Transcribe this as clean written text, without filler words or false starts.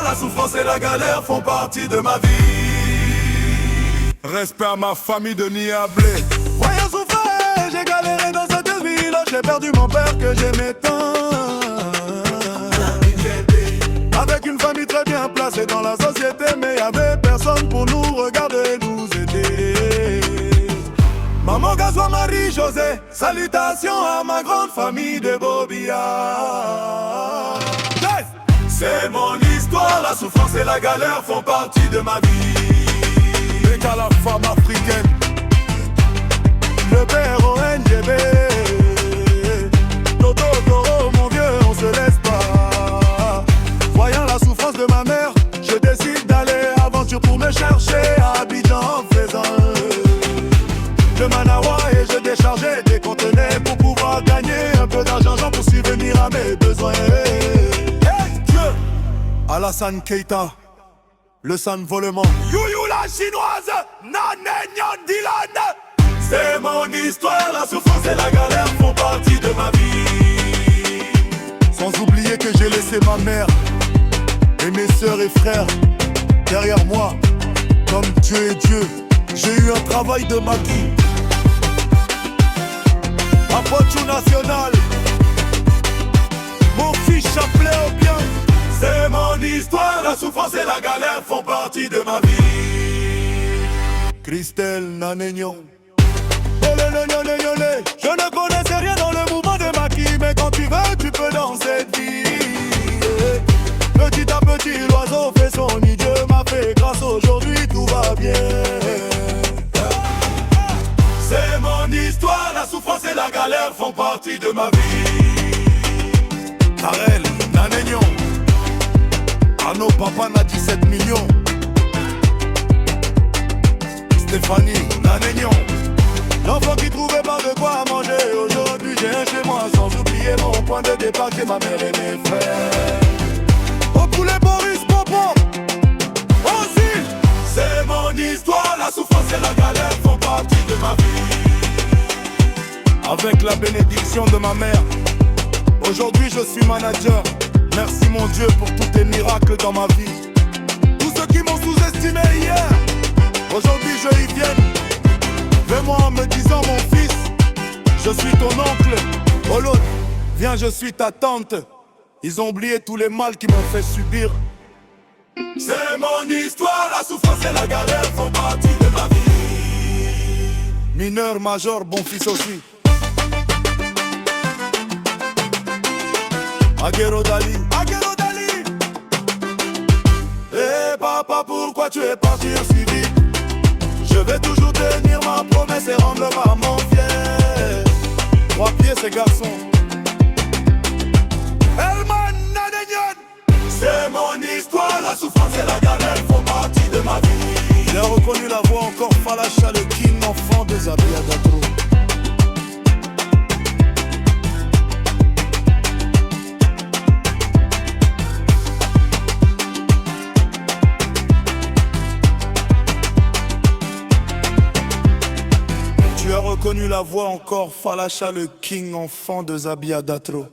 la souffrance et la galère font partie de ma vie. Respect à ma famille de Niablé. Voyant souffrir, j'ai galéré dans cette ville. J'ai perdu mon père que j'aimais tant. Avec une famille très bien placée dans la société, mais y'avait personne pour nous regarder, nous aider. Maman Gazoua, Marie-José, salutations à ma grande famille de Bobia. C'est mon histoire, la souffrance et la galère font partie de ma vie. Et qu'à la femme africaine, le père au NGB, Toto Toro, mon vieux, on se laisse pas. Voyant la souffrance de ma mère, je décide d'aller aventure pour me chercher à Abidjan en faisant de Manawa, et je déchargeais des conteneurs pour pouvoir gagner un peu d'argent pour subvenir à mes besoins. Alassane Keita, le San Volement, Youyou la chinoise, Nanenyon Dylan. C'est mon histoire, la souffrance et la galère font partie de ma vie. Sans oublier que j'ai laissé ma mère et mes sœurs et frères derrière moi. Comme Dieu est Dieu, j'ai eu un travail de maquis. Un pochou national, mon fils Chapelet au bien. C'est mon histoire, la souffrance et la galère font partie de ma vie. Christelle Nanenyon. Je ne connaissais rien dans le mouvement de maquis, mais quand tu veux, tu peux dans cette vie. Petit à petit, l'oiseau fait son nid. Dieu m'a fait grâce, aujourd'hui tout va bien. C'est mon histoire, la souffrance et la galère font partie de ma vie. Karel Nanenyon, Arnaud Papa n'a 17 millions. Stéphanie Nanenyon, l'enfant qui trouvait pas de quoi manger. Aujourd'hui j'ai un chez moi, sans oublier mon point de départ qui est ma mère et mes frères. Au poulet Boris Popo aussi. C'est mon histoire, la souffrance et la galère font partie de ma vie. Avec la bénédiction de ma mère, aujourd'hui je suis manager. Merci mon Dieu pour tous tes miracles dans ma vie. Tous ceux qui m'ont sous-estimé hier, aujourd'hui je y viens vers moi en me disant mon fils, je suis ton oncle. Oh l'autre, viens je suis ta tante. Ils ont oublié tous les mal qu'ils m'ont fait subir. C'est mon histoire, la souffrance et la galère font partie de ma vie. Mineur, major, bon fils aussi. Aguero Dali, Aguero Dali. Eh papa, pourquoi tu es parti si vite? Je vais toujours tenir ma promesse et rendre maman fière. 3 pieds ces garçons. Elman Nanenyon. C'est mon histoire, la souffrance et la galère font partie de ma vie. J'ai reconnu la voix encore, Falacha, le king enfant des Abia Datro. Tu as reconnu la voix encore, Falacha, le king enfant de Zabia Datro.